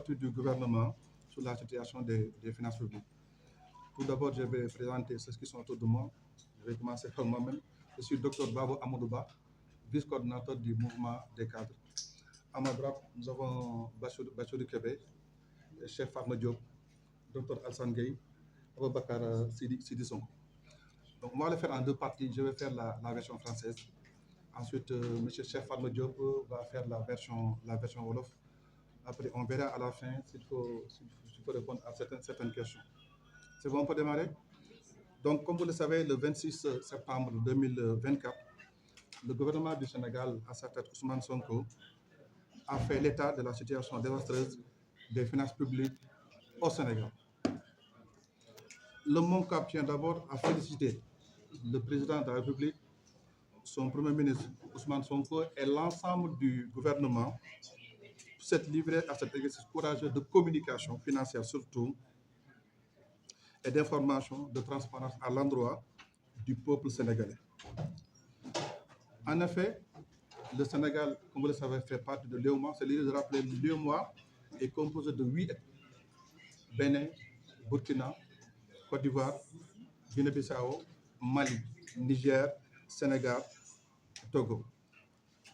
sortie du gouvernement sur la situation des finances publiques. Tout d'abord, je vais présenter ceux qui sont autour de moi. Je vais commencer par moi-même. Je suis Dr Babo Amadouba, vice-coordinateur du mouvement des cadres. À ma droite, nous avons Bachirou Kébé, chef Fatma Diop, Dr Alsan Gueye, Abubakar Sidi Sonko. Donc, on va le faire en deux parties. Je vais faire la version française. Ensuite, M. Chef Fatma Diop va faire la version Wolof. Après, on verra à la fin s'il faut répondre à certaines questions. C'est bon, on peut démarrer? Donc, comme vous le savez, le 26 septembre 2024, le gouvernement du Sénégal, à sa tête Ousmane Sonko, a fait l'état de la situation désastreuse des finances publiques au Sénégal. Le MONCAP tient d'abord à féliciter le président de la République, son Premier ministre Ousmane Sonko et l'ensemble du gouvernement pour s'être livré à cet exercice courageux de communication financière surtout et d'information, de transparence à l'endroit du peuple sénégalais. En effet, le Sénégal, comme vous le savez, fait partie de l'UEMOA. C'est l'idée de rappeler l'UEMOA est composé de 8 États: Bénin, Burkina, Côte d'Ivoire, Guinée-Bissau, Mali, Niger, Sénégal, Togo.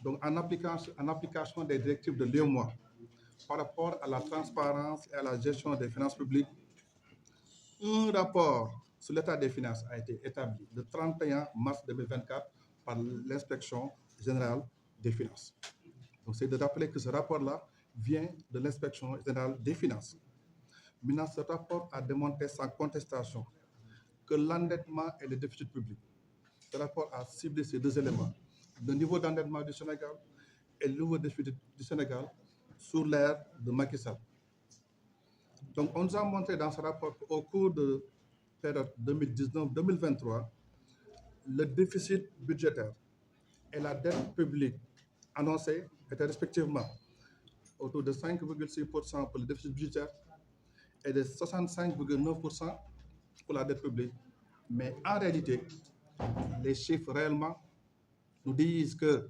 Donc, en application des directives de l'UEMOA par rapport à la transparence et à la gestion des finances publiques, un rapport sur l'état des finances a été établi le 31 mars 2024 par l'inspection générale des finances. Donc, c'est de rappeler que ce rapport-là vient de l'inspection générale des finances. Maintenant, ce rapport a démontré sans contestation que l'endettement et le déficit public. Ce rapport a ciblé ces deux éléments: le niveau d'endettement du Sénégal et le niveau de déficit du Sénégal sous l'ère de Macky Sall. Donc, on nous a montré dans ce rapport qu'au cours de la période 2019-2023, le déficit budgétaire et la dette publique annoncée étaient respectivement autour de 5,6% pour le déficit budgétaire et de 65,9% pour la dette publique. Mais en réalité, les chiffres réellement nous disent que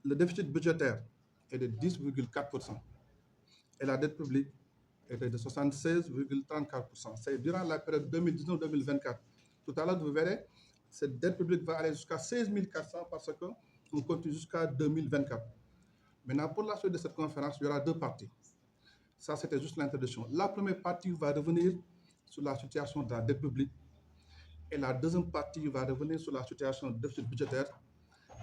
le déficit budgétaire est de 10,4% et la dette publique était de 76,34%. C'est durant la période 2019-2024. Tout à l'heure, vous verrez, cette dette publique va aller jusqu'à 16 400 parce qu'on continue jusqu'à 2024. Maintenant, pour la suite de cette conférence, il y aura deux parties. Ça, c'était juste l'introduction. La première partie va revenir sur la situation de la dette publique et la deuxième partie va revenir sur la situation du déficit budgétaire.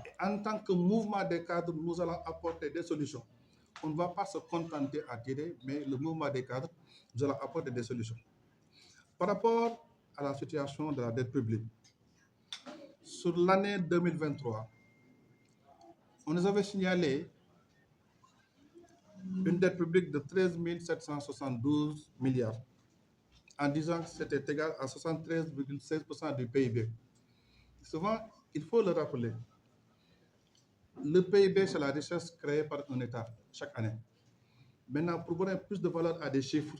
Et en tant que mouvement des cadres, nous allons apporter des solutions. On ne va pas se contenter à tirer, mais le mouvement des cadres, nous allons apporter des solutions. Par rapport à la situation de la dette publique, sur l'année 2023, on nous avait signalé une dette publique de 13 772 milliards, en disant que c'était égal à 73,16% du PIB. Souvent, il faut le rappeler, le PIB, c'est la richesse créée par un État chaque année. Maintenant, pour donner plus de valeur à des chiffres,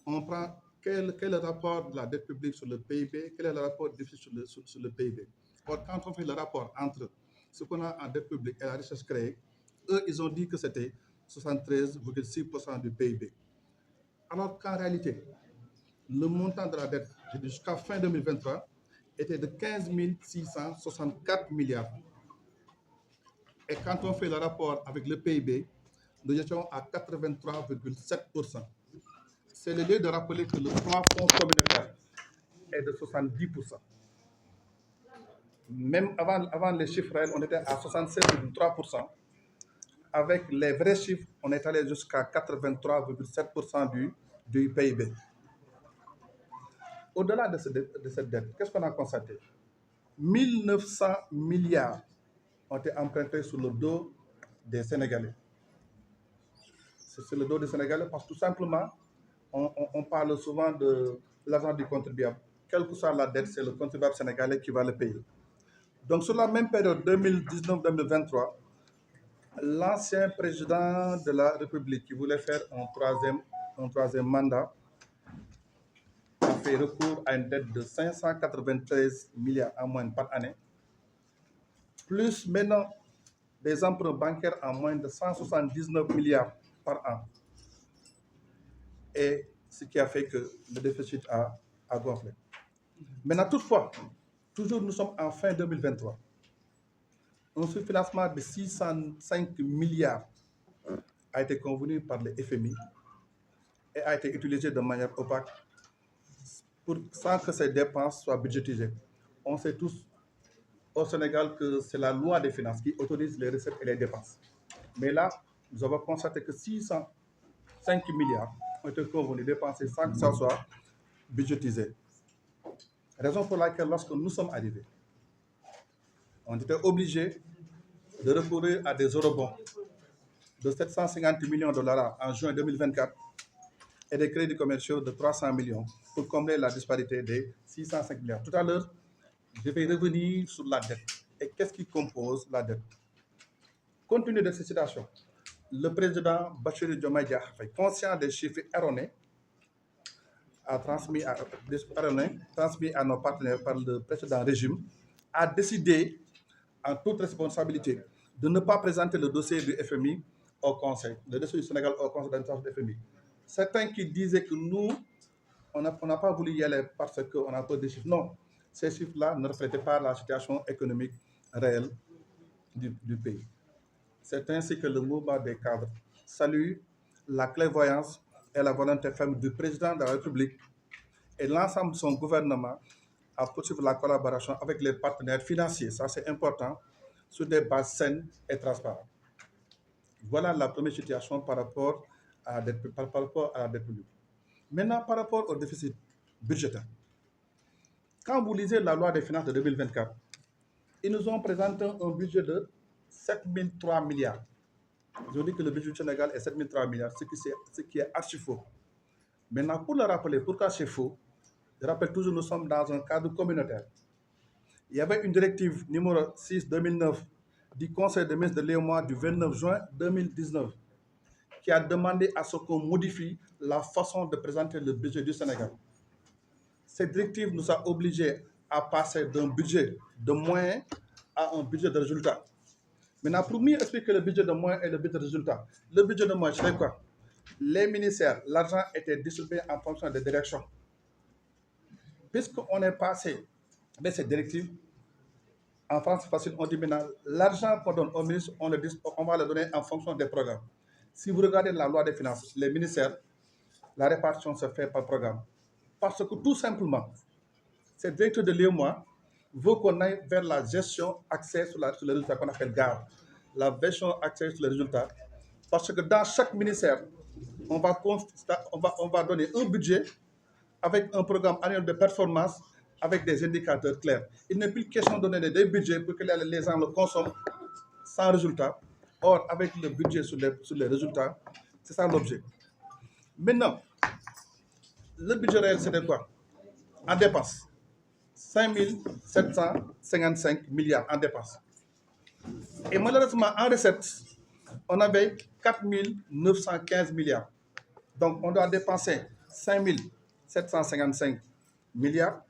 on prend quel est le rapport de la dette publique sur le PIB, quel est le rapport du déficit sur le PIB. Or, quand on fait le rapport entre ce qu'on a en dette publique et la richesse créée, eux, ils ont dit que c'était 73,6% du PIB. Alors qu'en réalité, le montant de la dette jusqu'à fin 2023 était de 15 664 milliards. Et quand on fait le rapport avec le PIB, nous étions à 83,7%. C'est le lieu de rappeler que le plafond communautaire est de 70%. Même avant les chiffres réels, on était à 67,3%. Avec les vrais chiffres, on est allé jusqu'à 83,7% du PIB. Au-delà de cette dette, qu'est-ce qu'on a constaté? 1900 milliards ont été empruntés sur le dos des Sénégalais. C'est le dos des Sénégalais parce que tout simplement, on parle souvent de l'argent du contribuable. Quelle que soit la dette, c'est le contribuable sénégalais qui va le payer. Donc, sur la même période 2019-2023, l'ancien président de la République qui voulait faire un troisième mandat a fait recours à une dette de 593 milliards en moyenne par année, plus maintenant des emprunts bancaires en moins de 179 milliards par an. et ce qui a fait que le déficit a gonflé. Maintenant, toutefois, toujours nous sommes en fin 2023. Un sous-financement de 605 milliards a été convenu par le FMI et a été utilisé de manière opaque sans que ces dépenses soient budgétisées. On sait tous au Sénégal que c'est la loi des finances qui autorise les recettes et les dépenses. Mais là, nous avons constaté que 605 milliards ont été convenus dépensés sans que ça soit budgétisé. Raison pour laquelle, lorsque nous sommes arrivés, on était obligé de recourir à des eurobonds de 750 millions de dollars en juin 2024 et des crédits commerciaux de 300 millions pour combler la disparité des 605 milliards. Tout à l'heure, je vais revenir sur la dette. Et qu'est-ce qui compose la dette? Compte tenu de cette situation, le président Bassirou Diomaye Diakhar Faye, conscient des chiffres erronés, a transmis à nos partenaires par le précédent régime, a décidé, en toute responsabilité, de ne pas présenter le dossier du FMI au Conseil, le dossier du Sénégal au Conseil d'administration du FMI. Certains qui disaient que nous, on n'a pas voulu y aller parce qu'on a peu de chiffres. Non, ces chiffres-là ne reflétaient pas la situation économique réelle du pays. C'est ainsi que le mouvement des cadres salue la clairvoyance et la volonté ferme du président de la République et l'ensemble de son gouvernement à poursuivre la collaboration avec les partenaires financiers, ça c'est important, sur des bases saines et transparentes. Voilà la première situation par rapport à la dette publique. Maintenant, par rapport au déficit budgétaire, quand vous lisez la loi des finances de 2024, ils nous ont présenté un budget de 7003 milliards. Je dis que le budget du Sénégal est 7003 milliards, ce qui est archi faux. Maintenant, pour le rappeler, pourquoi c'est faux, je rappelle toujours, nous sommes dans un cadre communautaire. Il y avait une directive numéro 6-2009 du Conseil des ministres de l'UEMOA du 29 juin 2019 qui a demandé à ce qu'on modifie la façon de présenter le budget du Sénégal. Cette directive nous a obligés à passer d'un budget de moyens à un budget de résultat. Maintenant, pour mieux expliquer le budget de moyens et le budget de résultat, le budget de moyens, c'est quoi? Les ministères, l'argent était distribué en fonction des directions. Puisqu'on est passé de cette directive, en France, c'est facile, on dit maintenant, l'argent qu'on donne aux ministres, on va le donner en fonction des programmes. Si vous regardez la loi des finances, les ministères, la répartition se fait par programme. Parce que tout simplement, cette directive de l'UEMOA veut qu'on aille vers la gestion axée sur le résultat qu'on appelle GAR. La gestion axée sur le résultat. Parce que dans chaque ministère, on va donner un budget avec un programme annuel de performance avec des indicateurs clairs. Il n'est plus question de donner des budgets pour que les gens le consomment sans résultat. Or, avec le budget sur les résultats, c'est ça l'objet. Maintenant, le budget réel, c'était quoi? En dépenses, 5 755 milliards en dépenses. Et malheureusement, en recettes, on avait 4 915 milliards. Donc, on doit dépenser 5 755 milliards.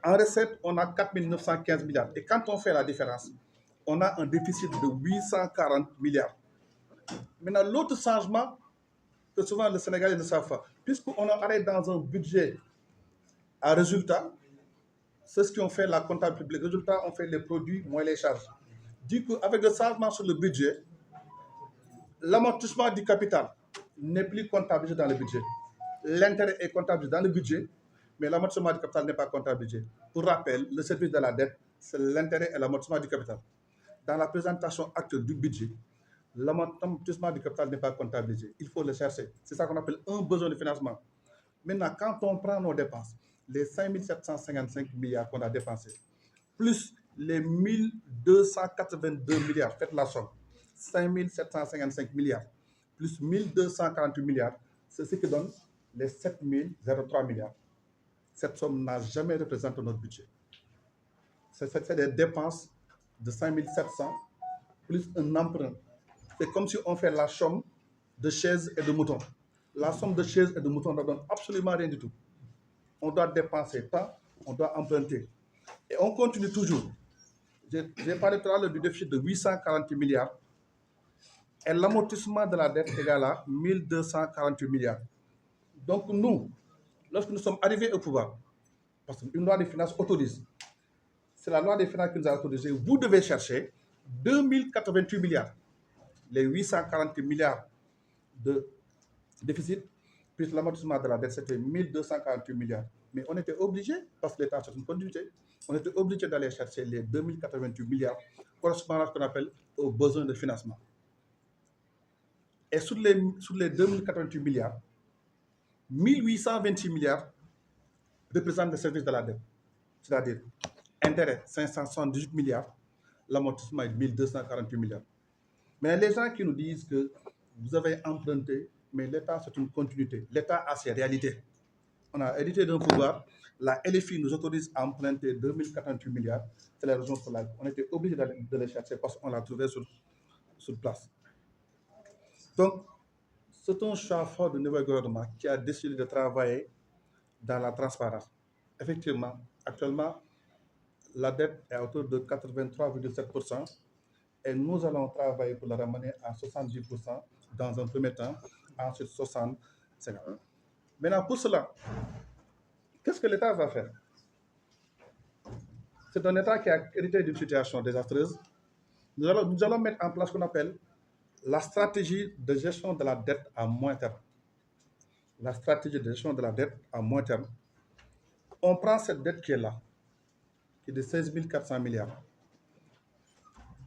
En recettes, on a 4 915 milliards. Et quand on fait la différence, on a un déficit de 840 milliards. Maintenant, l'autre changement que souvent le Sénégalais ne savent pas, puisqu'on arrive dans un budget à résultat, c'est ce qui ont fait la comptabilité publique. Les résultats ont fait les produits moins les charges. Du coup, avec le changement sur le budget, l'amortissement du capital n'est plus comptabilisé dans le budget. L'intérêt est comptabilisé dans le budget, mais l'amortissement du capital n'est pas comptabilisé. Pour rappel, le service de la dette, c'est l'intérêt et l'amortissement du capital. Dans la présentation actuelle du budget, l'amortissement du capital n'est pas comptabilisé. Il faut le chercher. C'est ça qu'on appelle un besoin de financement. Maintenant, quand on prend nos dépenses, les 5 755 milliards qu'on a dépensés, plus les 1282 milliards, faites la somme, 5 755 milliards, plus 1248 milliards, c'est ce qui donne les 7 003 milliards. Cette somme n'a jamais représenté notre budget. C'est des dépenses de 5 700 plus un emprunt. C'est comme si on fait la somme de chaises et de moutons. La somme de chaises et de moutons ne donne absolument rien du tout. On doit dépenser tant, on doit emprunter. Et on continue toujours. J'ai parlé tout à l'heure du déficit de 848 milliards et l'amortissement de la dette égale à 1248 milliards. Donc nous, lorsque nous sommes arrivés au pouvoir, parce qu'une loi des finances autorise, c'est la loi des finances qui nous a autorisé, vous devez chercher 2088 milliards, les 840 milliards de déficit, plus l'amortissement de la dette, c'était 1248 milliards. Mais on était obligé, parce que l'État c'est une continuité, on était obligé d'aller chercher les 2088 milliards correspondant à ce qu'on appelle aux besoins de financement. Et sur les 2088 milliards, 1826 milliards représentent le service de la dette, c'est-à-dire intérêt 578 milliards, l'amortissement est 1248 milliards. Mais les gens qui nous disent que vous avez emprunté, mais l'État c'est une continuité, l'État a ses réalités. On a hérité d'un pouvoir, la LFI nous autorise à emprunter 2048 milliards, c'est la raison pour laquelle on était obligé de les chercher parce qu'on l'a trouvé sur place. Donc, c'est un choix fort du nouveau gouvernement qui a décidé de travailler dans la transparence. Effectivement, actuellement, la dette est autour de 83,7% et nous allons travailler pour la ramener à 70% dans un premier temps, ensuite 60%. Maintenant, pour cela, qu'est-ce que l'État va faire? C'est un État qui a hérité d'une situation désastreuse. Nous allons mettre en place ce qu'on appelle la stratégie de gestion de la dette à moyen terme. La stratégie de gestion de la dette à moyen terme. On prend cette dette qui est là, qui est de 16 400 milliards.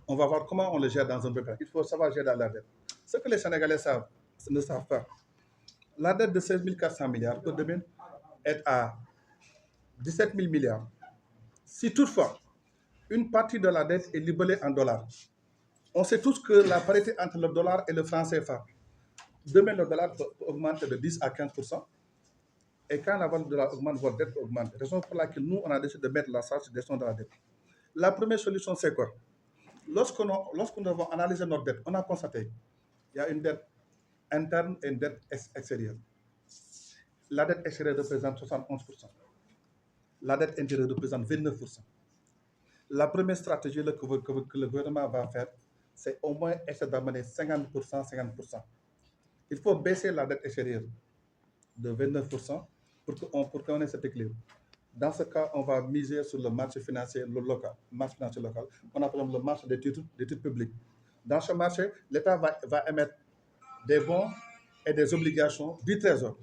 On va voir comment on le gère dans un peu. Il faut savoir gérer la dette. Ce que les Sénégalais ne savent pas, la dette de 16 400 milliards peut demain être à 17 000 milliards. Si toutefois, une partie de la dette est libellée en dollars, on sait tous que la parité entre le dollar et le franc CFA, demain le dollar peut augmenter de 10 à 15%. Et quand la valeur de dollar augmente, votre dette augmente. C'est la raison pour laquelle nous, on a décidé de mettre la charge de gestion de la dette. La première solution, c'est quoi? Lorsque nous avons analysé notre dette, on a constaté qu'il y a une dette interne et une dette extérieure. La dette extérieure représente 71%. La dette intérieure représente 29%. La première stratégie que le gouvernement va faire, c'est au moins essayer d'amener 50%, 50%. Il faut baisser la dette extérieure de 29% pour qu'on ait cet équilibre. Dans ce cas, on va miser sur le marché financier local. On appelle le marché des titres publics. Dans ce marché, l'État va émettre des bons et des obligations du Trésor.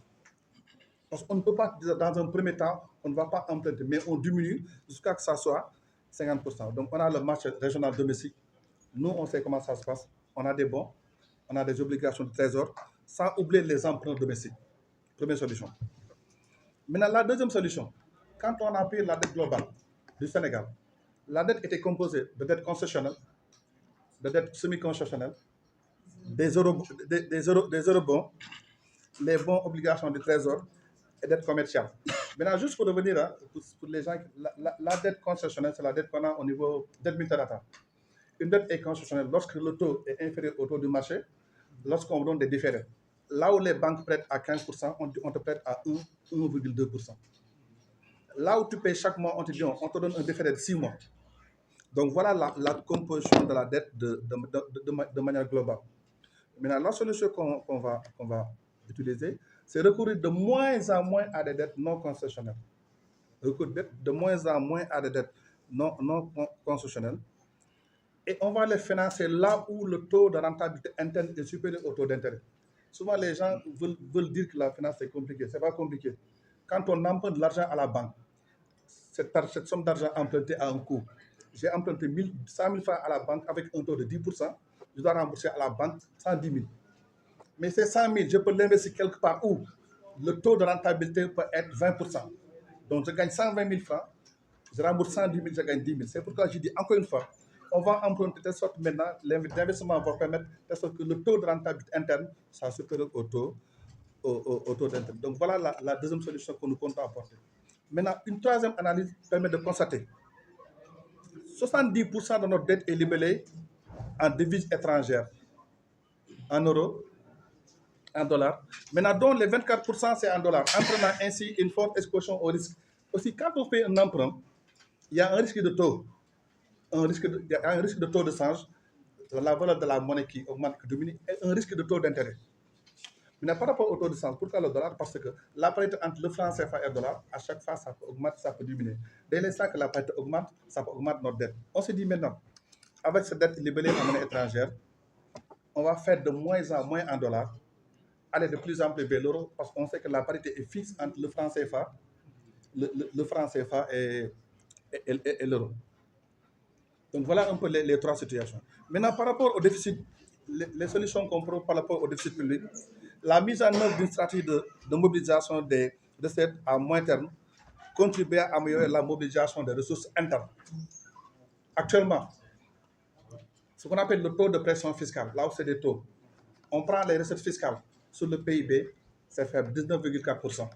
Parce qu'on ne peut pas, dans un premier temps, on ne va pas emprunter, mais on diminue jusqu'à que ça soit 50%. Donc, on a le marché régional domestique. Nous, on sait comment ça se passe. On a des bons, on a des obligations du Trésor, sans oublier les emprunts domestiques. Première solution. Maintenant, la deuxième solution, quand on a payé la dette globale du Sénégal, la dette était composée de dettes concessionnelles, de dettes semi-concessionnelles, des eurobonds, les bons obligations du Trésor et dettes commerciales. Maintenant, juste pour revenir, pour les gens, la dette concessionnelle, c'est la dette qu'on a au niveau dette multilatérale. Une dette est concessionnelle lorsque le taux est inférieur au taux du marché, lorsqu'on donne des différés. Là où les banques prêtent à 15%, on te prête à 1,2%. Là où tu payes chaque mois, on te donne un différé de 6 mois. Donc voilà la composition de la dette de manière globale. Maintenant, la solution qu'on va utiliser, c'est recourir de moins en moins à des dettes non concessionnelles. Recourir de moins en moins à des dettes non concessionnelles. Et on va les financer là où le taux de rentabilité interne est supérieur au taux d'intérêt. Souvent, les gens veulent dire que la finance est compliquée. Ce n'est pas compliqué. Quand on emprunte de l'argent à la banque, cette somme d'argent empruntée a un coût. J'ai emprunté 100 000 francs à la banque avec un taux de 10%. Je dois rembourser à la banque 110 000. Mais ces 100 000, je peux l'investir quelque part où le taux de rentabilité peut être 20%. Donc, je gagne 120 000 francs, je rembourse 110 000, je gagne 10 000. C'est pourquoi je dis encore une fois, on va emprunter de telle sorte maintenant, l'investissement va permettre de sorte que le taux de rentabilité interne soit supérieur au taux d'intérêt. Donc, voilà la deuxième solution que nous comptons apporter. Maintenant, une troisième analyse permet de constater 70% de notre dette est libellée en devises étrangères, en euros, en dollars. Maintenant, dont les 24%, c'est en dollars, entraînant ainsi une forte exposition au risque. Aussi, quand on fait un emprunt, il y a un risque de taux, il y a un risque de taux de change, la valeur de la monnaie qui augmente, qui diminue, et un risque de taux d'intérêt. Mais par rapport au taux de change, pourquoi le dollar? Parce que la parité entre le franc CFA et le dollar, à chaque fois, ça peut augmenter, ça peut diminuer. Dès l'instant que la parité augmente, ça peut augmenter notre dette. On se dit maintenant, avec cette dette libellée en monnaie étrangère, on va faire de moins en moins en dollars, aller de plus en plus vers l'euro, parce qu'on sait que la parité est fixe entre le franc CFA, le franc CFA et l'euro. Donc voilà un peu les trois situations. Maintenant, par rapport au déficit, les solutions qu'on propose par rapport au déficit public, la mise en œuvre d'une stratégie de mobilisation des recettes à moyen terme contribue à améliorer la mobilisation des ressources internes. Actuellement, ce qu'on appelle le taux de pression fiscale, là où c'est des taux, on prend les recettes fiscales sur le PIB, c'est faible, 19,4%.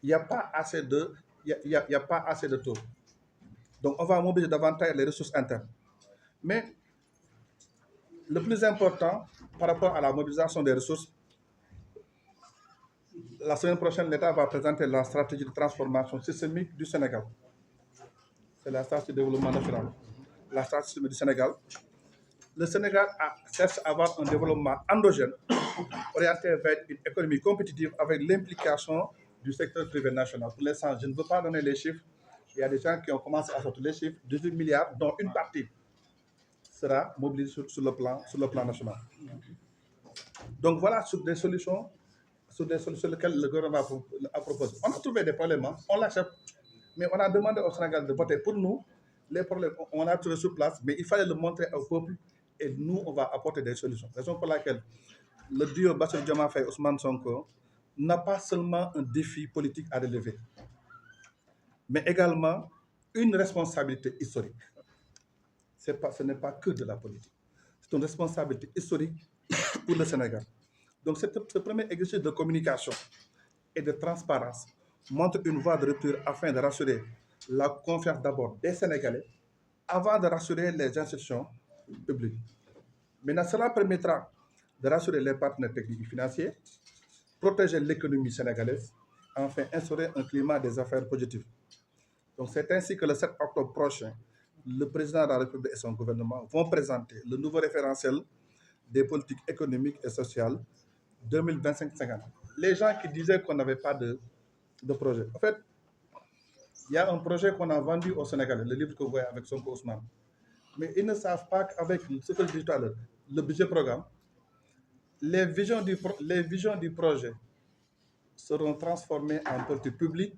Il n'y a pas assez de taux. Donc, on va mobiliser davantage les ressources internes. Mais le plus important par rapport à la mobilisation des ressources, la semaine prochaine, l'État va présenter la stratégie de transformation systémique du Sénégal. C'est la stratégie de développement national. La stratégie du Sénégal. Le Sénégal cherche à avoir un développement endogène orienté vers une économie compétitive avec l'implication du secteur privé national. Pour l'instant, je ne veux pas donner les chiffres. Il y a des gens qui ont commencé à sortir les chiffres, 18 milliards, dont une partie sera mobilisée sur le plan national. Donc voilà sur des solutions sur lesquelles le gouvernement a proposé. On a trouvé des problèmes, on l'accepte, mais on a demandé au Sénégal de voter pour nous. Les problèmes, on a trouvé sur place, mais il fallait le montrer au peuple et nous, on va apporter des solutions. Raison pour laquelle le duo Bassirou Diomaye Faye Ousmane Sonko n'a pas seulement un défi politique à relever, mais également une responsabilité historique. Ce n'est pas que de la politique, c'est une responsabilité historique pour le Sénégal. Donc ce premier exercice de communication et de transparence montre une voie de rupture afin de rassurer la confiance d'abord des Sénégalais avant de rassurer les institutions publiques. Maintenant, cela permettra de rassurer les partenaires techniques et financiers, protéger l'économie sénégalaise, enfin instaurer un climat des affaires positives. Donc c'est ainsi que le 7 octobre prochain, le président de la République et son gouvernement vont présenter le nouveau référentiel des politiques économiques et sociales 2025-50. Les gens qui disaient qu'on n'avait pas de projet. En fait, il y a un projet qu'on a vendu au Sénégal, le livre que vous voyez avec Sonko Ousmane. Mais ils ne savent pas qu'avec ce que je dis tout à l'heure, le budget programme, les visions du projet seront transformées en politiques publiques.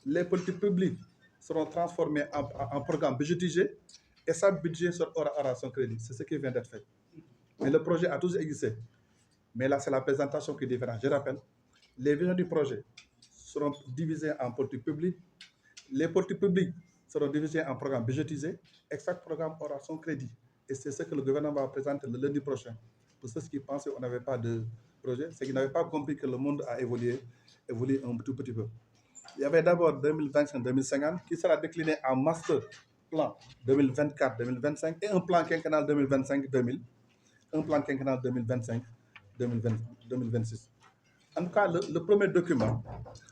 Les politiques publiques seront transformées en programme budgétisé et ça, budget aura son crédit. C'est ce qui vient d'être fait. Mais le projet a toujours existé. Mais là, c'est la présentation qui est différente. Je rappelle, les visions du projet seront divisées en politiques publiques. Les politiques publiques seront divisées en programmes budgétisés et chaque programme aura son crédit. Et c'est ce que le gouvernement va présenter le lundi prochain. Pour ceux qui pensaient qu'on n'avait pas de projet, c'est qu'ils n'avaient pas compris que le monde a évolué un tout petit peu. Il y avait d'abord 2025-2050 qui sera décliné en master plan 2024-2025 et un plan quinquennal 2025-2000, un plan quinquennal 2025-2026. En tout cas, le premier document,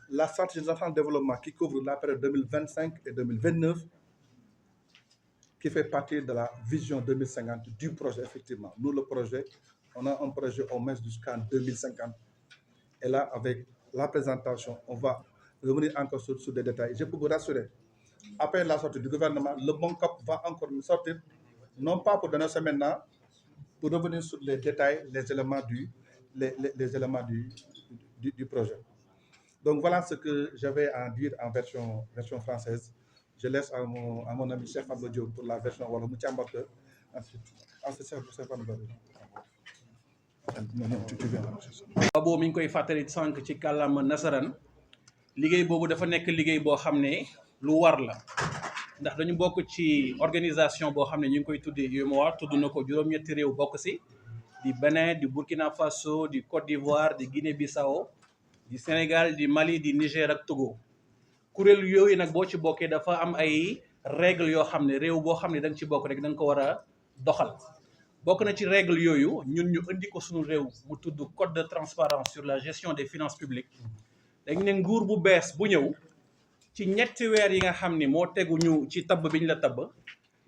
la stratégie nationale de développement qui couvre la période 2025 et 2029, qui fait partie de la vision 2050 du projet, effectivement. Nous, le projet, on a un projet au moins jusqu'en 2050. Et là, avec la présentation, on va revenir encore sur des détails. Je peux vous rassurer, après la sortie du gouvernement, le bon cap va encore nous sortir, non pas pour donner ça maintenant, pour revenir sur les détails, les éléments du projet. Donc voilà ce que j'avais à dire en version française. Je laisse à mon ami Cheikh Abdou Diop pour la version wala mu càmbar ko ensuite Cheikh Abdou boobu mi ngi koy fàttali sànq ci kàllaama nasaraan liggéey boobu dafa nekk liggéey boo xam ne lu war la ndax dañu bokk ci organisation boo xam ne ñu ngi koy tuddee UEMOA tudd na ko juróom-ñetti réew bokk si di Bénin di Burkina Faso di Côte d'Ivoire di Guinée-Bissau di Sénégal di Mali di Niger ak Togo kuréel yooyu nag boo ci bokkee dafa am ay règle yoo xam ne réew boo xam ne da nga ci bokk rek da nga ko war a doxal bokk na ci règle yooyu ñun ñu indi ko suñu réew mu tudd code de transparence sur la gestion des finances publiques dañ ne nguur bu bees bu ñëw ci ñetti weer yi nga xam ni moo tegu ñu ci tabb biñ la tabb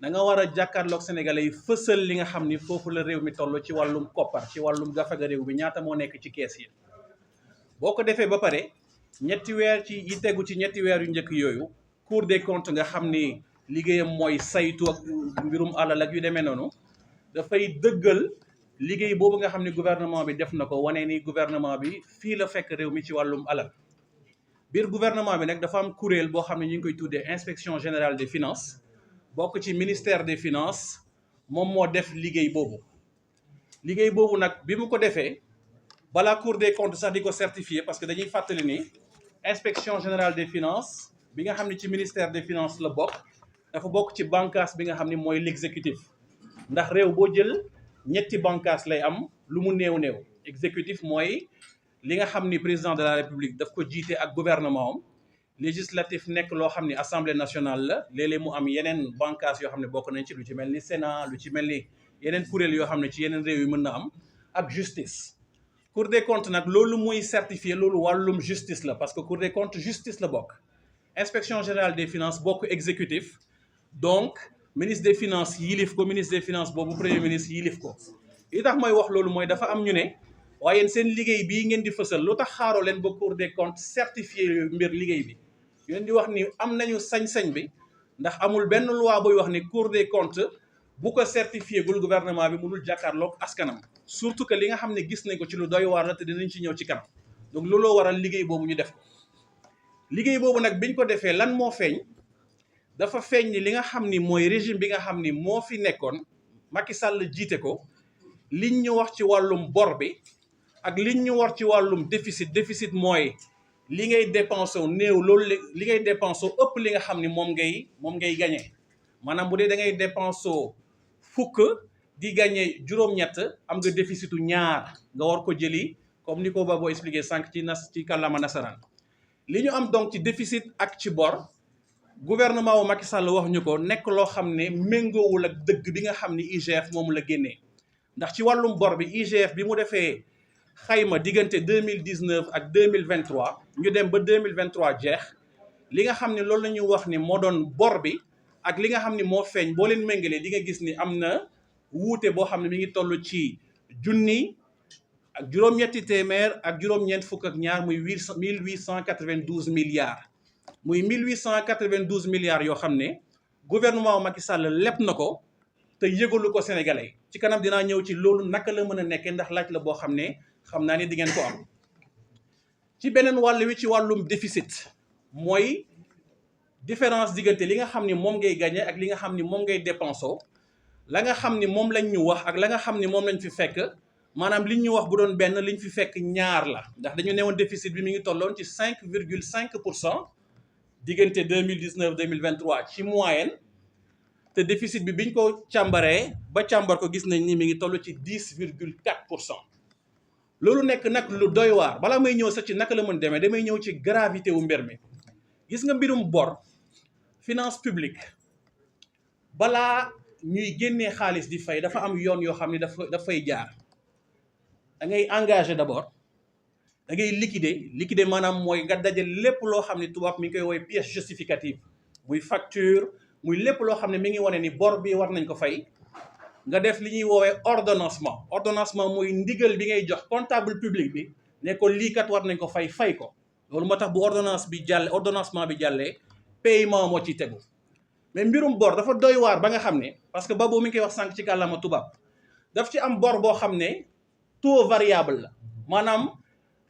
da nga war a jàkkaarloog sénégalais yi fësal li nga xam ni foofu la réew mi toll ci wàllum koppar ci wàllum gafaga réew bi ñaata moo nekk ci kees yi boo ko defee ba pare ñetti weer ci yi tegu ci ñetti weer yu njëkk yooyu Cour des comptes nga xam ni liggéeyam mooy saytu ak mbirum alal ak yu demee noonu dafay dëggal liggéey boobu nga xam ni gouvernement bi def na ko wane ni gouvernement bi fii la fekk réew mi ci wàllum alal biir gouvernement bi nag dafa am kuréel boo xam ne ñu ngi koy tuddee inspection générale des finances bokk ci ministère des finances moom moo def liggéey boobu nag bi mu ko defee balaa Cour des comptes sax di ko certifié parce que dañuy fàttali ni inspection générale des finances bi nga xam ne ci ministère des finances la bokk dafa bokk ci bànqaas bi nga xam ne mooy l'exécutif ndax réew boo jël ñetti bànqaas lay am lu mu néew exécutif mooy li nga xam ni président de la république daf ko jiite ak gouvernement am législatif nekk loo xam ni assemblée nationale la léeg-léeg mu am yeneen bànqaas yoo xam ne bokk nañ ci lu ci mel ni sénat lu ci mel ni yeneen kuréel yoo xam ne ci yeneen réew yi mën na am ak justice Cour des comptes nag loolu muy certifié loolu wàllum justice la parce que Cour des comptes justice la bokk inspection générale des finances bokk exécutif donc ministre des finances yilif ko ministre des finances boobu premier ministre yilif ko li tax may wax loolu mooy dafa am ñu ne waaye yéen seen liggéey bii ngeen di fësal lu tax xaaroo leen ba Cour des comptes certifié mbir liggéey bi yéen di wax ni am nañu sañ-sañ bi ndax amul benn loi buy wax ni Cour des comptes bu ko certifié gul gouvernement bi mënul jàkkaarloog askanam surtout que li nga xam ne gis nañ ko ci lu doy waar la te dinañ ci ñëw ci kanam donc looloo waral liggéey boobu ñu def ko liggéey boobu nag biñ ko defee lan moo feeñ dafa feeñ ni li nga xam ni mooy régime bi nga xam ni moo fi nekkoon Macky Sall jiite ko liñ ñu wax ci wàllum bor bi ak liñ ñu war ci wàllum déficit mooy li ngay dépensé néew loolu li ngay dépensé ëpp li nga xam ni moom ngay gagné maanaam bu dee da ngay dépensé fukk di gagné juróom-ñett am nga déficitu ñaar nga war ko jëli comme ni ko Babo expliqué sànq ci kàllaama nasaraan li ñu am donc ci déficit ak ci bor gouvernement wu Macky Sall wax ñu ko nekk loo xam ne méngoowul ak dëgg bi nga xam ni IGF moom la génnee ndax ci wàllum bor bi IGF bi mu defee xayma diggante 2019 ak 2023 ñu dem ba 2023 jeex li nga xam ne loolu la ñu wax ni moo doon bor bi ak li nga xam ni moo feeñ boo leen méngalee di nga gis ni am na wuute boo xam ne mi ngi toll ci junni ak juróom-ñetti téeméer ak juróom-ñeent fukk ak ñaar muy 1892 milliards muy 1892 milliards yoo xam ne gouvernement Macky Sall lépp na ko te yëgalu ko sénégalais ci kanam dinaa ñëw ci loolu naka la mën a nekkee ndax laaj la boo xam ne xam naa ne di ngeen ko am ci beneen wàll wi ci wàllum déficit mooy différence diggante li nga xam ni moom ngay gagné ak li nga xam ni moom ngay dépensé la nga xam ni moom lañ ñu wax ak la nga xam ni moom lañ fi fekk maanaam liñ ñu wax bu doon benn liñ fi fekk ñaar la ndax dañu newoon déficit bi mi ngi tolloon ci 5,5% diggante 2019 2023 ci moyenne te déficit bi biñ ko càmbaree ba càmbar ko gis nañ ni mi ngi toll ci 10,4%. loolu nekk nag lu doy waar balaa may ñëw sax ci naka la mën demee damay ñëw ci gravité wu mbir mi gis nga mbirum bor finance publique balaa ñuy génnee xaalis di fay dafa am yoon yoo xam ne dafay jaar da ngay engagé d'abord da ngay liquider maanaam mooy nga dajale lépp loo xam ne tubaab mi ngi koy woowee pièce justificative muy facture muy lépp loo xam ne mi ngi wane ni bor bi war nañ ko fay nga def li ñuy woowee ordonnancement mooy ndigal bi ngay jox comptable public bi ne ko lii kat war nañ ko fay ko loolu moo tax bu ordonnancement bi jàllee paiement moo ciy tegu mais mbirum bor dafa doy waar ba nga xam ne parce que Babo mi ngi koy wax sànq ci kàllaama tubaab daf ci am bor boo xam ne taux variable la maanaam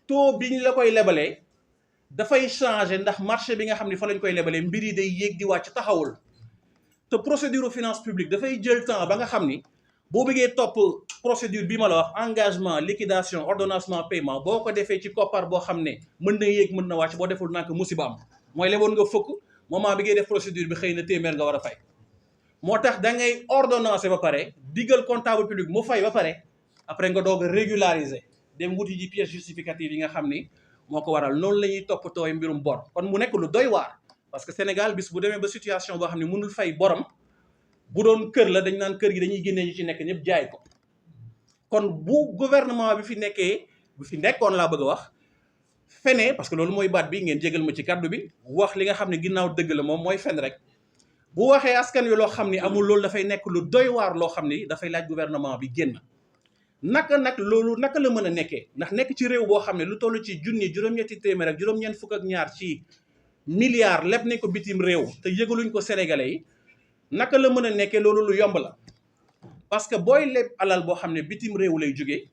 taux bi ñu la koy lebalee dafay changer ndax marché bi nga xam ne fa lañ koy lebalee mbir yi day yéeg di wàcc taxawul te procédure finance publique dafay jël temps ba nga xam ni boo bëggee topp procédure bi ma la wax engagement liquidation ordonnancement paiement boo ko defee ci koppar boo xam ne mën na yéeg mën na wàcc boo deful nak musiba am mooy leboon nga fukk moment bi ngay def procédure bi xëy na téeméer nga war a fay moo tax da ngay ordonnancer ba pare digal comptable public mu fay ba pare après nga doog a régulariser dem wuti ji pièce justificative yi nga xam ni moo ko waral noonu la ñuy toppatooy mbirum bor kon mu nekk lu doy waar parce que Sénégal bis bu demee ba situation boo xam ne mënul fay borom bu doon kër la dañ naan kër gi dañuy génnee ñi ci nekk ñëpp jaay ko kon bu gouvernement bi fi nekkoon laa bëgg a wax fene parce que loolu mooy baat bi ngeen jégal ma ci kàddu bi wax li nga xam ne ginnaaw dëgg la moom mooy fen rek bu waxee askan wi loo xam ni amul loolu dafay nekk lu doy waar loo xam ni dafay laaj gouvernement bi génn naka nag loolu naka la mën a nekkee ndax nekk ci réew boo xam ne lu toll ci junni juróom-ñetti téeméer ak juróom-ñeent fukk ak ñaar ci milliards leb nañ ko bitim réew te yëgaluñ ko sénégalais yi naka la mën a nekkee loolu lu yomb la parce que booy leb alal boo xam ne bitim réew lay jógee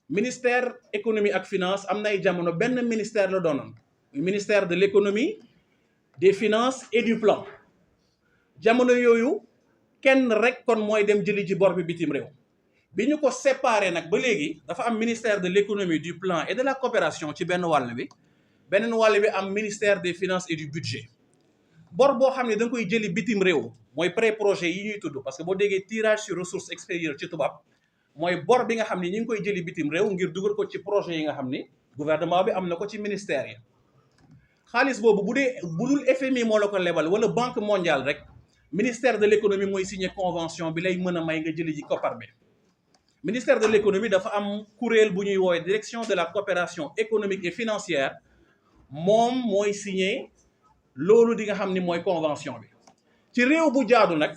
ministère économie ak finance am na ay jamono benn ministère la doonoon ministère de l'économie des finances et du plan jamono yooyu kenn rek kon mooy dem jëli ji bor bi bitim réew bi ñu ko séparé nag ba léegi dafa am ministère de l'économie du plan et de la coopération ci benn wàll bi beneen wàll bi am ministère des finances et du budget bor boo xam ne da nga koy jëli bitim réew mooy pré projet yi ñuy tudd parce que boo déggee tirage sur ressources extérieures ci tubaab mooy bor bi nga xam ne ñi ngi koy jëli bitim réew ngir dugal ko ci projet yi nga xam ni gouvernement bi am na ko ci ministère yi xaalis boobu bu dul FMI moo la ko lebal wala banque mondiale rek ministère de l'économie mooy signé convention bi lay mën a may nga jëli ji koppar bi ministère de l'économie dafa am kuréel bu ñuy woowee direction de la coopération économique et financière moom mooy signé loolu di nga xam ni mooy convention bi ci réew bu jaadu nag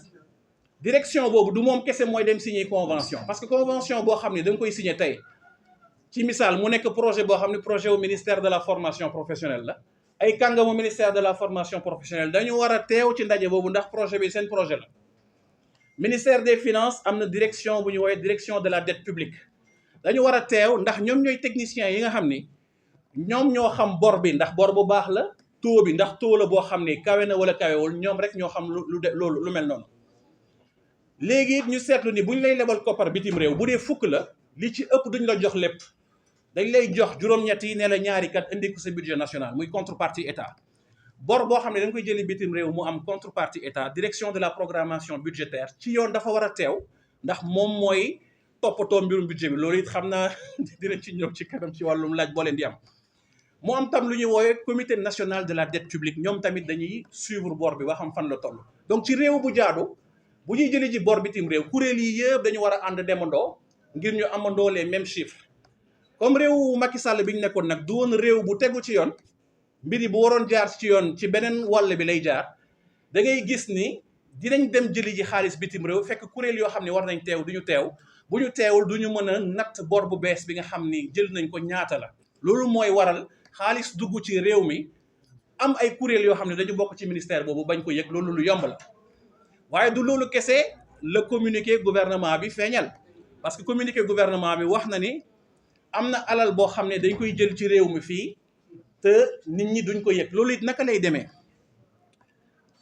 direction boobu du moom kese mooy dem signé convention parce que convention boo xam ne da nga koy signé tey ci misaal mu nekk projet boo xam ne projet wu ministère de la formation professionnelle la ay kàngamu ministère de la formation professionnelle dañu war a teew ci ndaje boobu ndax projet bi seen projet la ministère des finances am na direction bu ñu woowee direction de la dette publique dañu war a teew ndax ñoom ñooy techniciens yi nga xam ni ñoom ñoo xam bor bi ndax bor bu baax la taux bi ndax taux la boo xam ni kawe na wala kawewul ñoom rek ñoo xam lu mel noonu léegi ñu seetlu ni bu ñu lay lebal koppar bitim réew bu dee fukk la li ci ëpp duñ la jox lépp dañ lay jox juróom-ñett yi ne la ñaari kat indi ko sa budget national muy contrepartie état bor boo xam ne da nga koy jëli bitim réew mu am contrepartie état direction de la programmation budgétaire ci yoon dafa war a teew ndax moom mooy toppatoo mbirum budget bi loolu it xam naa dinañ ci ñëw ci kanam ci wàllum laaj boo leen di am mu am tam lu ñuy woowee comité national de la dette publique ñoom tamit dañuy suivre bor bi ba xam fan la toll donc ci réew bu jaadu bu ñuy jëli ji bor bitim réew kuréel yi yëpp dañu war a ànd demandoo ngir ñu amandoo les mêmes chiffres comme réew Macky Sall bi ñu nekkoon nag du woon réew bu tegu ci yoon mbir yi bu waroon jaar ci yoon ci beneen wàll bi lay jaar da ngay gis ni dinañ dem jëli ji xaalis bitim réew fekk kuréel yoo xam ne war nañ teew du ñu teew bu ñu teewul du ñu mën a natt bor bu bees bi nga xam ni jël nañ ko ñaata la loolu mooy waral xaalis dugg ci réew mi am ay kuréel yoo xam ne dañu bokk ci ministère boobu bañ ko yëg loolu lu yomb la waaye du loolu kese le communiqué gouvernement bi feeñal parce que communiqué gouvernement bi wax na ni am na alal boo xam ne dañ koy jël ci réew mi fii te nit ñi duñ ko yëg loolu it naka lay demee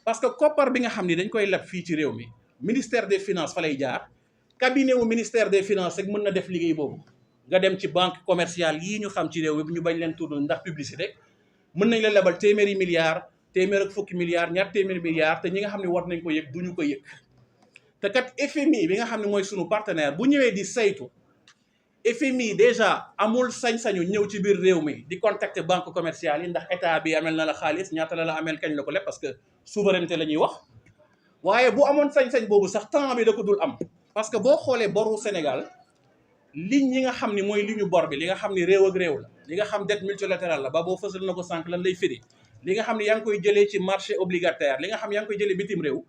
parce que koppar bi nga xam ni dañ koy leb fii ci réew mi ministère des finances fa lay jaar cabinet wu ministère des finances rek mën na def liggéey boobu nga dem ci banque commerciale yii ñu xam ci réew mi ñu bañ leen tudd ndax publicité mën nañ la lebal téeméeri milliards téeméer ak fukki milliards ñaar téeméeri milliards te ñi nga xam ne war nañ ko yëg duñu ko yëg te kat FMI bi nga xam ne mooy sunu partenaire bu ñëwee di saytu FMI déjà amul sañ-sañu ñëw ci biir réew mi di contacter banque commerciale yi ndax état bi amel na la xaalis ñaata la amel kañ la ko leb parce que souveraineté la ñuy wax waaye bu amoon sañ-sañ boobu sax temps bi da ko dul am parce que boo xoolee boru Sénégal ligne yi nga xam ni mooy li ñu bor bi li nga xam ni réew ak réew la li nga xam dette multilatérale la ba boo fësal na ko sànq lan lay firi li nga xam ne yaa ngi koy jëlee ci marché obligataire li nga xam ne yaa ngi koy jëlee bitim réew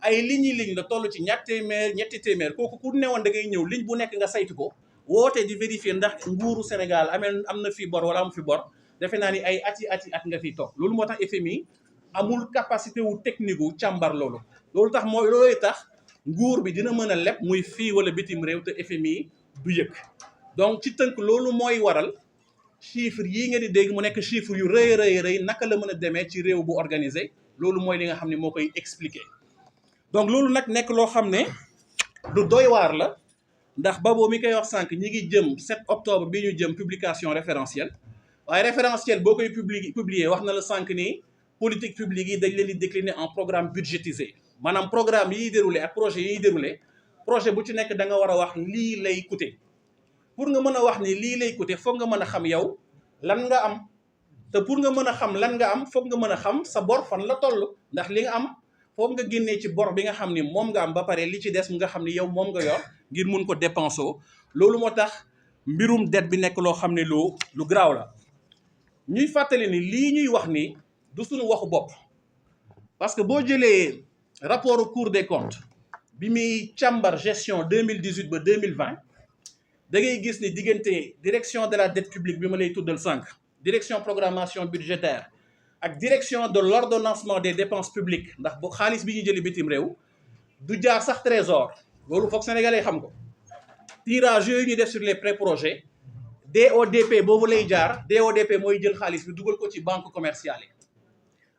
ay ligne la toll ci ñetti téeméer kooku ku newoon da ngay ñëw ligne bu nekk nga saytu ko woote di vérifier ndax nguuru Sénégal am na fi bor wala amu fi bor defe naa ni ay at nga fiy toog loolu moo tax FMI amul capacité wu technique wu càmbar loolu tax mooy looluy tax nguur bi dina mën a leb muy fii wala bitim réew te FMI du yëg donc ci tënk loolu mooy waral chiffre yii nga di dégg mu nekk chiffre yu rëy naka la mën a demee ci réew bu organisé loolu mooy li nga xam ne moo koy expliquer donc loolu nag nekk loo xam ne lu doy waar la ndax Babo mi koy wax sànq ñi ngi jëm 7 octobre bi ñu jëm publication référentielle waaye référentiel boo koy publier wax na la sànq ni politique publique yi dañ leen di décliner en programme budgétisé maanaam programme yiy déroulé ak projet yiy déroulé projet bu ci nekk da nga war a wax lii lay coûter pour nga mën a wax ni lii lay coûter foog nga mën a xam yow lan nga am te pour nga mën a xam lan nga am foog nga mën a xam sa bor fan la toll ndax li nga am foog nga génnee ci bor bi nga xam ni moom nga am ba pare li ci des nga xam ni yow moom nga yor ngir mun ko dépenser loolu moo tax mbirum dette bi nekk loo xam ne lu garaaw la ñuy fàttali ni lii ñuy wax ni du suñu waxu bopp parce que boo jëlee rapport Cour des comptes bi muy càmbar gestion 2018 ba 2020 da ngay gis ni diggante direction de la dette publique bi ma lay tuddal sànq direction programmation budgétaire ak direction de l'ordonnancement des dépenses publiques ndax bu xaalis bi ñu jëli bitim réew du jaar sax trésor loolu foog sénégalais xam ko tirage yooyu ñu def sur les pré-projets DODP boobu lay jaar DODP mooy jël xaalis bi dugal ko ci banque commerciale yi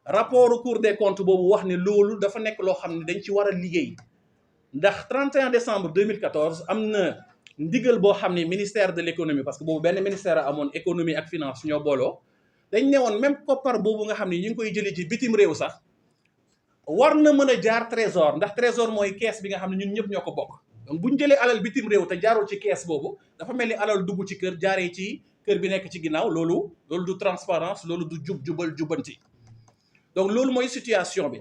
rapport Cour des comptes boobu wax ne loolu dafa nekk loo xam ne dañ ci war a liggéey ndax 31 décembre 2014 am na ndigal boo xam ne ministère de l'économie parce que boobu benn ministère a amoon économie ak finance ñoo booloo dañ ne woon même koppar boobu nga xam ne ñu ngi koy jëlee ci bitim réew sax war na mën a jaar trésor ndax trésor mooy kees bi nga xam ne ñun ñëpp ñoo ko bokk donc bu ñu jëlee alal bitim réew te jaarul ci kees boobu dafa mel ni alal dugg ci kër jaaree ci kër bi nekk ci ginnaaw loolu du transparence loolu du jubal jubanti donc loolu mooy situation bi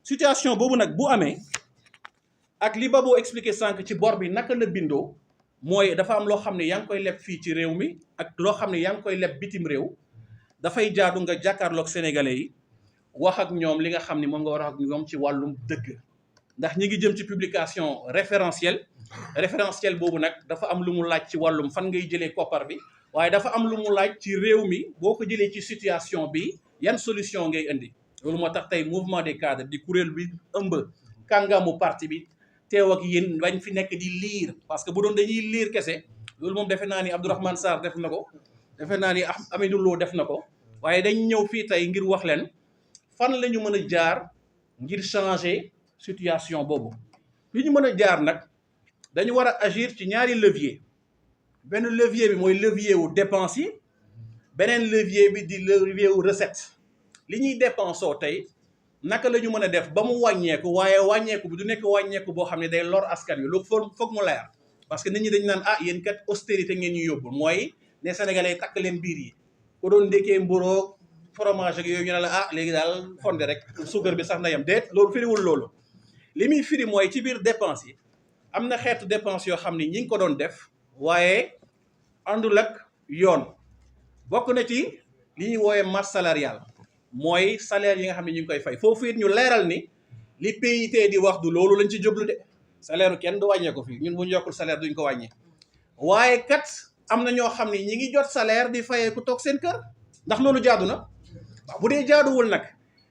situation boobu nag bu amee ak li Babo expliqué sànq ci bor bi naka la bindoo mooy dafa am loo xam ne yaa ngi koy leb fii ci réew mi ak loo xam ne yaa ngi koy leb bitim réew dafay jaadu nga jàkkaarloog sénégalais yi wax ak ñoom li nga xam ne moom nga war a wax ak ñoom ci wàllum dëgg ndax ñi ngi jëm ci publication référentiel boobu nag dafa am lu mu laaj ci wàllum fan ngay jëlee koppar bi waaye dafa am lu mu laaj ci réew mi boo ko jëlee ci situation bi yan solution ngay indi loolu moo tax tey mouvement des cadres di kuréel bi ëmb kàngamu parti bi teew ak yéen bañ fi nekk di liir parce que bu doon dañuy liir kese loolu moom defe naa ni Abdourahmane Sarr def na ko defe naa ni Amidou Lo def na ko waaye dañ ñëw fii tey ngir wax leen fan la ñu mën a jaar ngir changer situation boobu li ñu mën a jaar nag dañu war a agir ci ñaari levier benn levier bi mooy levier wu dépense yi beneen levier bi di levier wu recette li ñuy dépensoo tey naka la ñu mën a def ba mu wàññeeku waaye wàññeeku bi du nekk wàññeeku boo xam ne day lor askan wi lu foog mu leer parce que nit ñi dañu naan yéen kat austérité ngeen ñu yóbbul mooy ne sénégalais takk leen biir yi ko doon ndékkee mburoog fromage ak yooyu ñu ne la léegi daal fonde rek suukar bi sax na yem déet loolu firiwul loolu li muy firi mooy ci biir dépense yi am na xeetu dépense yoo xam ne ñi ngi ko doon def waaye àndul ak yoon bokk na ci li ñuy wooyee masse salariale mooy salaire yi nga xam ne ñu ngi koy fay foofu it ñu leeral ni li PIT di wax du loolu lañ ci jublu de salaire kenn du wàññee ko fii ñun bu ñu yokkul salaire duñ ko wàññee waaye kat am na ñoo xam ne ñi ngi jot salaire di fayee ku toog seen kër ndax loolu jaadu na waaw bu dee jaaduwul nag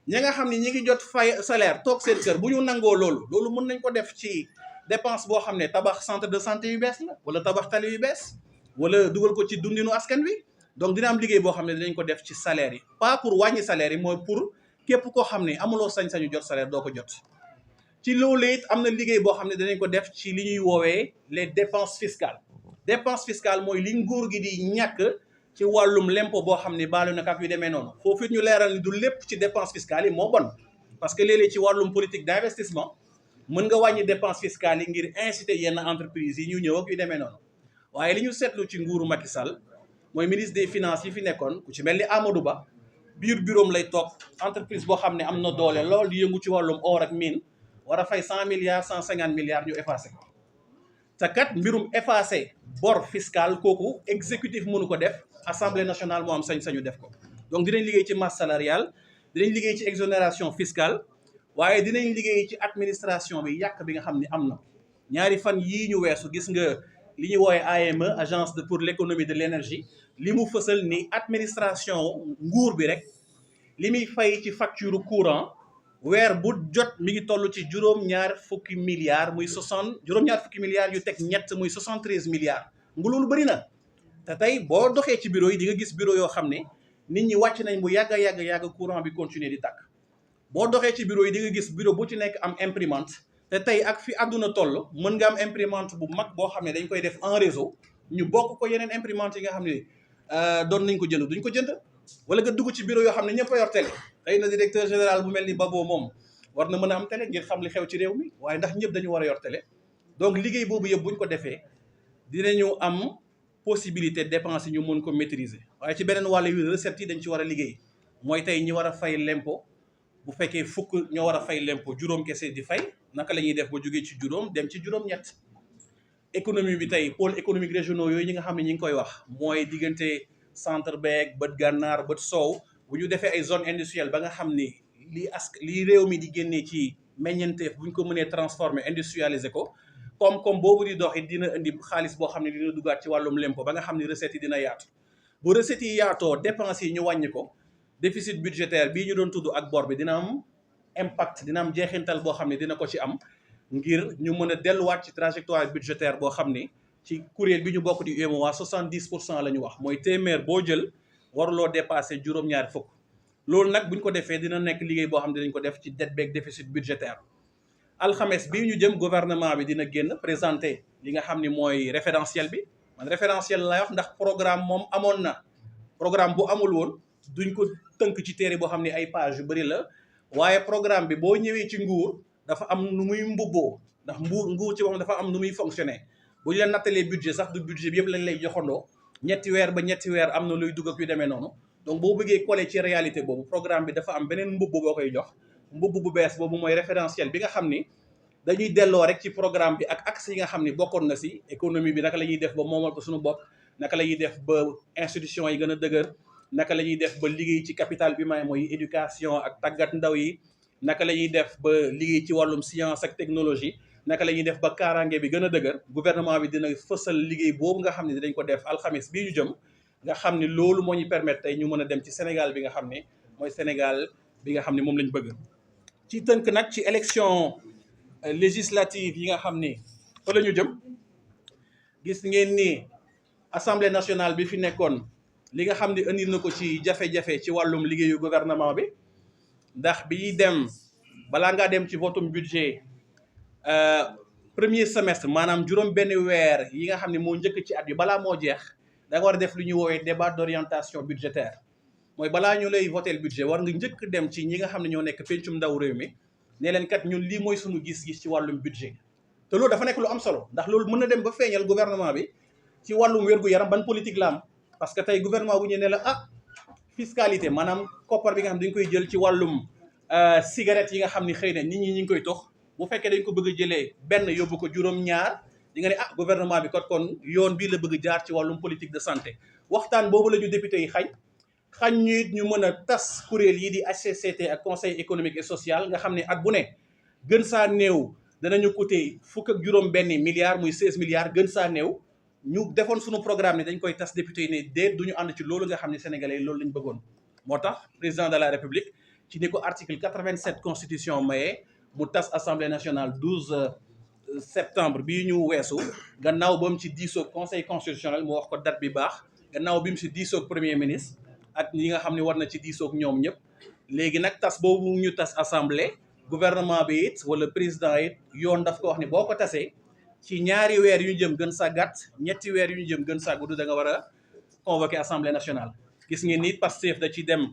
ñi nga xam ne ñi ngi jot fay salaire toog seen kër bu ñu nangoo loolu mën nañ ko def ci dépense boo xam ne tabax centre de santé yu bees la wala tabax tali yu bees wala dugal ko ci dundinu askan wi donc dina am liggéey boo xam ne dinañ ko def ci salaire yi pas pour wàññi salaire yi mooy pour képp koo xam ne amuloo sañ-sañu jot salaire doo ko jot ci loolu it am na liggéey boo xam ne dinañ ko def ci li ñuy woowee les dépenses fiscales mooy li nguur gi di ñàkk ci wàllum l'impôt boo xam ne baalu na ak yu demee noonu foofu it ñu leeral ni du lépp ci dépenses fiscales yi moo bon parce que léeg-léeg ci wàllum politique d'investissement mën nga wàññi dépenses fiscales yi ngir inciter yenn entreprises yi ñu ñëw ak yu demee noonu waaye li ñu seetlu ci nguuru Macky Sall mooy ministre des finances yi fi nekkoon ku ci mel ni Amadou Ba biir bureau lay toog entreprise boo xam ne am na doole lool di yëngu ci wàllum or ak mine war a fay 100 milliards 150 milliards ñu effacé ko te kat mbirum effacé bor fiscal kooku exécutif mënu ko def assemblée nationale moo am sañ-sañu def ko donc dinañ liggéey ci masse salariale dinañ liggéey ci exonération fiscale waaye dinañ liggéey ci administration bi yàq bi nga xam ne am na ñaari fan yii ñu weesu gis nga li ñuy woowee AME agence pour l'économie de l'énergie li mu fësal ni administration nguur bi rek li muy fay ci facture courant weer bu jot mi ngi toll ci juróom-ñaar fukki milliards yu teg ñett muy 73 milliards nga loolu bëri na te tey boo doxee ci bureau yi di nga gis bureau yoo xam ne nit ñi wàcc nañ bu yàgg courant bi continuer di tàkk boo doxee ci bureau yi di nga gis bureau bu ci nekk am imprimante te tey ak fi àdduna toll mën nga am imprimante bu mag boo xam ne dañ koy def en réseau ñu bokk ko yeneen imprimante yi nga xam ne doon nañ ko jënd duñ ko jënd wala nga dugg ci bureau yoo xam ne ñëpp a yor télé xëy na directeur général bu mel ni Babo moom war na mën a am télé ngir xam li xew ci réew mi waaye ndax ñëpp dañu war a yor télé donc liggéey boobu yëpp buñ ko defee dinañu am possibilité dépense yi ñu mën ko maîtriser waaye ci beneen wàll yu recettes yi dañ ci war a liggéey mooy tey ñi war a fay l'impôt bu fekkee fukk ñoo war a fay l'impôt juróom kese di fay naka la ñuy def ba jógee ci juróom dem ci juróom-ñett économie bi tey pôle économique régionaux yooyu ñi nga xam ne ñi ngi koy wax mooy diggante centre beeg bët gànnaar bët soow bu ñu defee ay zone industrielle ba nga xam ni lii réew mi di génnee ci meññeenteef bu ñu ko mënee transformer industrialiser ko comme boobu di dox it dina indi xaalis boo xam ne dina duggaat ci wàllum lempo ba nga xam ne recettes yi dina yaatu bu recettes yi yaatoo dépenses yi ñu wàññi ko déficit budgétaire bii ñu doon tudd ak bor bi dina am impact dina am jeexintal boo xam ne dina ko ci am ngir ñu mën a delluwaat ci trajectoire budgétaire boo xam ni ci kuréel bi ñu bokk di UEMOA 70% la ñu wax mooy téeméer boo jël waruloo dépassé juróom-ñaari fukk loolu nag bu ñu ko defee dina nekk liggéey boo xam ne dinañ ko def ci dette beeg déficit budgétaire alxames bii ñu jëm gouvernement bi dina génn présenté li nga xam ni mooy référentiel bi man référentiel lay wax ndax programme moom amoon na programme bu amul woon duñ ko tënk ci téere boo xam ne ay page yu bëri la waaye programme bi boo ñëwee ci nguur dafa am nu muy mbubboo ndax nguur ci boppam dafa am nu muy fonctionner bu ñu leen nattalee budget sax du budget bi yëpp lañ lay joxandoo ñetti weer ba ñetti weer am na luy dugg ak yu demee noonu donc boo bëggee coller ci réalité boobu programme bi dafa am beneen mbubb boo koy jox mbubb bu bees boobu mooy référentiel bi nga xam ni dañuy delloo rek ci programme bi ak axe yi nga xam ni bokkoon na si économie bi naka la ñuy def ba moomal ko suñu bopp naka la ñuy def ba institution yi gën a dëgër naka la ñuy def ba liggéey ci capital humain mooy éducation ak tàggat ndaw yi naka la ñuy def ba liggéey ci wàllum science ak technologie naka la ñuy def ba kaaraange bi gën a dëgër gouvernement bi dina fësal liggéey boobu nga xam ne dañ ko def alxamis bii ñu jëm nga xam ni loolu moo ñu permettre tey ñu mën a dem ci Sénégal bi nga xam ne mooy Sénégal bi nga xam ne moom lañ bëgg ci tënk nag ci élection législative yi nga xam ni fa la ñu jëm gis ngeen ni assemblée nationale bi fi nekkoon li nga xam ne indi na ko ci jafe-jafe ci wàllum liggéeyu gouvernement bi ndax bi dem balaa ngaa dem ci votum budget premier semestre maanaam juróom benn weer yi nga xam ne moo njëkk ci at bi balaa moo jeex da nga war a def lu ñuy woowee débat d'orientation budgétaire mooy balaa ñu lay voter budget war nga njëkk dem ci ñi nga xam ne ñoo nekk pencum ndaw réew mi ne leen kat ñun lii mooy suñu gis-gis ci wàllum budget te loolu dafa nekk lu am solo ndax loolu mën na dem ba feeñal gouvernement bi ci wàllum wér-gu-yaram ban politique la am parce que tey gouvernement bu ñu ne la fiscalité maanaam koppar bi nga xam ne dañ koy jël ci wàllum cigarette yi nga xam ni xëy na nit ñi ñu ngi koy tox bu fekkee dañ ko bëgg a jëlee benn yóbbu ko juróom-ñaar di nga ne gouvernement bi kon yoon bii la bëgg jaar ci wàllum politique de santé waxtaan boobu la ñu député yi xañ ñu it ñu mën a tas kuréel yi di HCCT ak conseil économique et social nga xam ne at bu ne gën saa néew danañu coûter fukk ak juróom benn milliards muy 16 milliards gën saa néew ñu defoon suñu programme ne dañ koy tas député yi ne déet duñu ànd ci loolu nga xam ne sénégalais yi loolu lañ bëggoon moo tax président de la république ci ni ko article 87 constitution maye mu tas assemblée nationale 12 septembre bii ñu weesu gannaaw ba mu ci diisoog conseil constitutionnel mu wax ko date bi baax gannaaw bi mu ci diisoog premier ministre ak ñi nga xam ne war na ci diisoog ñoom ñëpp léegi nag tas boobu ñu tas assemblée gouvernement bi it wala président it yoon daf ko wax ni boo ko tasee ci ñaari weer yu ñu jëm gën saa gàtt ñetti weer yu ñu jëm gën saa gudd da nga war a convoquer assemblée nationale gis ngeen ni Pastef da ci dem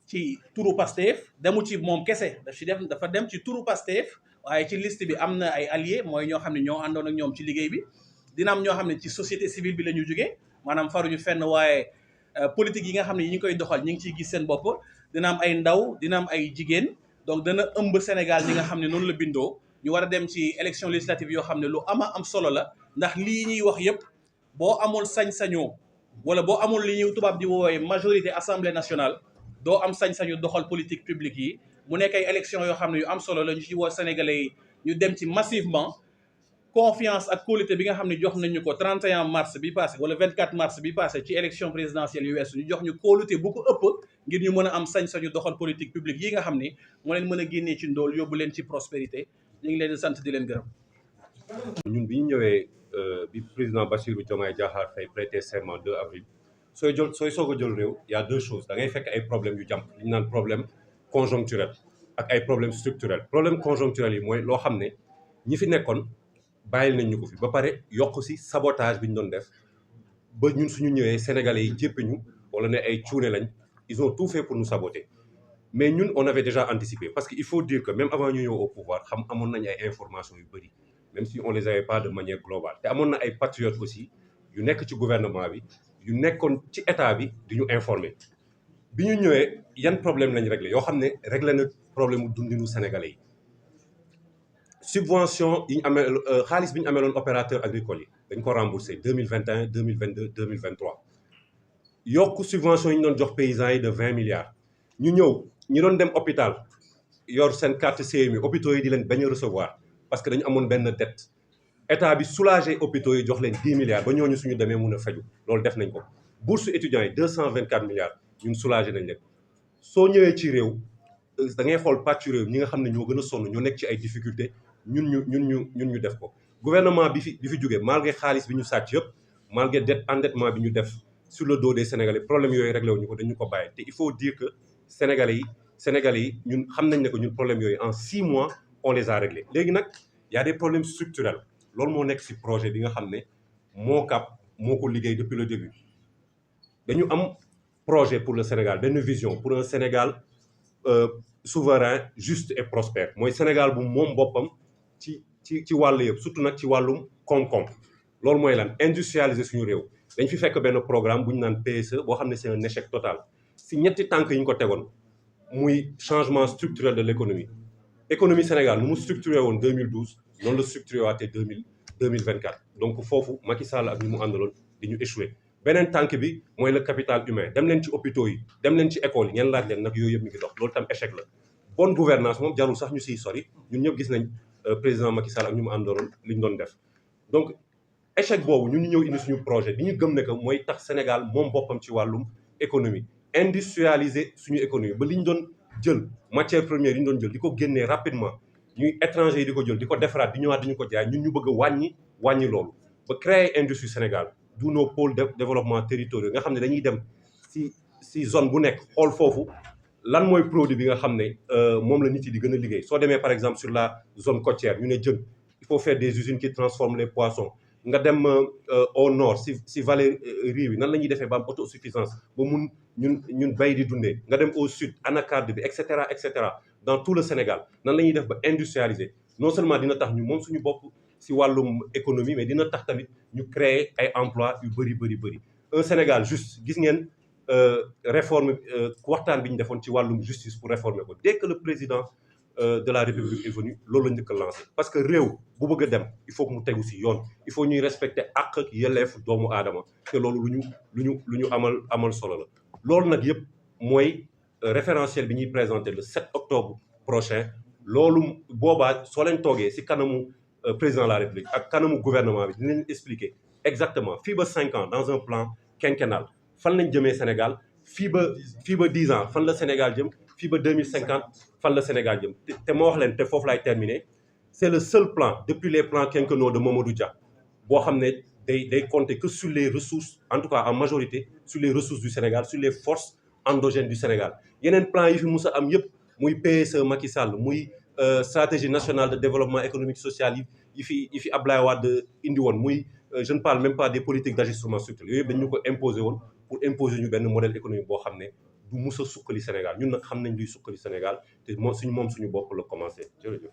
ci turu Pastef demu ci moom kese dafa dem ci turu Pastef waaye ci liste bi am na ay alliés mooy ñoo xam ne ñoo àndoon ak ñoom ci liggéey bi dina am ñoo xam ne ci société civile bi la ñu jógee maanaam faruñu fenn waaye politique yi nga xam ne yi ñu koy doxal ñu ngi ciy gis seen bopp dina am ay ndaw dina am ay jigéen donc dana ëmb Sénégal ñi nga xam ne noonu la bindoo ñu war a dem ci élection législative yoo xam ne lu am solo la ndax lii ñuy wax yépp boo amul sañ-sañu wala boo amul li ñuy tubaab di woowee majorité assemblée nationale doo am sañ-sañu doxal politique publique yi mu nekk ay élection yoo xam ne yu am solo la ñu ci woo sénégalais yi ñu dem ci massivement confiance ak kóolute bi nga xam ne jox nañu ko 31 mars bi passé wala 24 mars bi passé ci élection présidentielle yu weesu ñu jox ñu kóolute bu ko ëpp ngir ñu mën a am sañ-sañu doxal politique publique yi nga xam ni moo leen mën a génnee ci ndóol yóbbu leen ci prospérité ñu ngi leen di sant di leen gërëm. ñun bi ñu ñëwee bi président Bassirou Diomaye Diakhar Faye prêté serment 2 avril sooy soog a jël réew y a deux choses da ngay fekk ay problèmes yu jàmp li ñu naan problème conjoncturel ak ay problème structurel problème conjoncturel yi mooy loo xam ne ñi fi nekkoon bàyyil nañ ñu ko fi ba pare yokk si sabotage bi ñu doon def ba ñun suñu ñëwee sénégalais yi jéppi ñu wala ne ay cuune lañ ils ont tout fait pour nous saboter mais ñun on avait déjà anticipé parce que il faut dire que même avant ñu ñëw au pouvoir amoon nañ ay informations yu bëri même si on les avait pas de manière globale te amoon na ay patriotes aussi yu nekk ci gouvernement bi yu nekkoon ci état bi di ñu informer bi ñu ñëwee yan problème lañ réglé yoo xam ne réglé na problème mu dundinu sénégalais yi subvention yi ñu amee xaalis bi ñu ameeloon opérateur agricole yi dañ ko remboursé 2021 2022 2023 yokk subvention yi ñu doon jox paysans yi de 20 milliards ñu ñëw ñi doon dem hôpital yor seen carte CMU hôpitaux yi di leen bañ a recevoir parce que dañu amoon benn dette état bi soulagé hôpitaux yi jox leen 10 milliards ba ñooñu suñu demee mun a faju loolu def nañ ko bourse étudiants yi 224 milliards ñun soulagé nañ leen soo ñëwee ci réew da ngay xool pàccu réew ñi nga xam ne ñoo gën a sonn ñoo nekk ci ay difficultés ñun ñu def ko gouvernement bi fi jógee malgré xaalis bi ñu sàcc yëpp malgré endettement bi ñu def sur le dos des Sénégalais problème yooyu réglé wuñu ko dañu ko bàyyi te il faut dire que Sénégalais yi ñun xam nañ ne que ñun problème yooyu en 6 mois on les a réglés léegi nag y a des problèmes structurels loolu moo nekk ci projet bi nga xam ne moo ko liggéey depuis le début dañu am projet pour le Sénégal benn vision pour un Sénégal souverain juste et prospère mooy Sénégal bu moom boppam ci wàll yëpp surtout nag ci wàllum koom-koom loolu mooy lan industrialiser suñu réew dañ fi fekk benn programme bu ñu naan PSE boo xam ne c'est un échec total si ñetti tànk yi ñu ko tegoon muy changement structurel de l'économie Sénégal nu mu structuré woon 2012 noonu la structuré waatee 2024 donc foofu Macky Sall ak ñi mu àndaloon di ñu échoué beneen tànk bi mooy le capital humain dem leen ci hôpitaux yi dem leen ci écoles yi ngeen laaj leen nag yooyu yëpp mi ngi dox loolu tam échec la bonne gouvernance moom jarul sax ñu siy sori ñun ñëpp gis nañ président Macky Sall ak ñu mu àndaloon li ñu doon def donc échec boobu ñun ñu ñëw indi suñu projet bi ñu gëm ne que mooy tax Sénégal moom boppam ci wàllum économie industrialiser suñu économie ba li ñu doon jël matière première yi ñu doon jël di ko génnee rapidement ñuy étranger yi di ko jël di ko defaraat di ñëwaat di ñu ko jaay ñun ñu bëgg a wàññi loolu ba créer industrie Sénégal d'où nos pôles de développement territoriaux nga xam ne dañuy dem si zone bu nekk xool foofu lan mooy produit bi nga xam ne moom la nit yi di gën a liggéey soo demee par exemple sur la zone côtière ñu ne jën il faut faire des usines qui transforment les poissons nga dem au nord si vallée riz bi nan la ñuy defee ba am autosuffisance ba mun ñun bay di dundee nga dem au sud anacarde bi et cetera dans tout le Sénégal nan la ñuy def ba industrialiser non seulement dina tax ñu moom suñu bopp si wàllum économie mais dina tax tamit ñu créer ay emplois yu bëri un Sénégal juste gis ngeen réforme waxtaan bi ñu defoon ci wàllum justice pour réformer ko dès que le président de la République est venu loolu la njëkk a lancé parce que réew bu bëgg a dem il faut que mu tegu si yoon il faut ñuy respecter àq ak yelleef doomu aadama te loolu lu ñu amal solo la loolu nag yëpp mooy référentiel bi ñuy présenté le 7 octobre prochain loolu boobaa soo leen toogee si kanamu président de la République ak kanamu gouvernement bi dina leen expliquer exactement fii ba 5 ans dans un plan quinquennal fan lañ jëmee Sénégal fii ba 10 ans fan la Sénégal jëm fii ba 2050 fan la Sénégal jëm te ma wax leen te foofu laay terminer c'est le seul plan depuis les plans quinquennaux de Mamadou Dia boo xam ne day compter que sur les ressources en tout cas en majorité sur les ressources du Sénégal sur les forces endogènes du Sénégal yeneen plan yi fi mus a am yëpp muy PSE Macky Sall muy stratégie nationale de développement économique social yi fi Ablaye Wade indi woon muy je ne parle même pas des politiques d'ajustement structurel yooyu dañ ñu ko imposer woon pour imposer ñu benn modèle économique boo xam ne du mus a sukkali Sénégal ñun nag xam nañ luy sukkali Sénégal te moom suñu bopp la commencé jërëjëf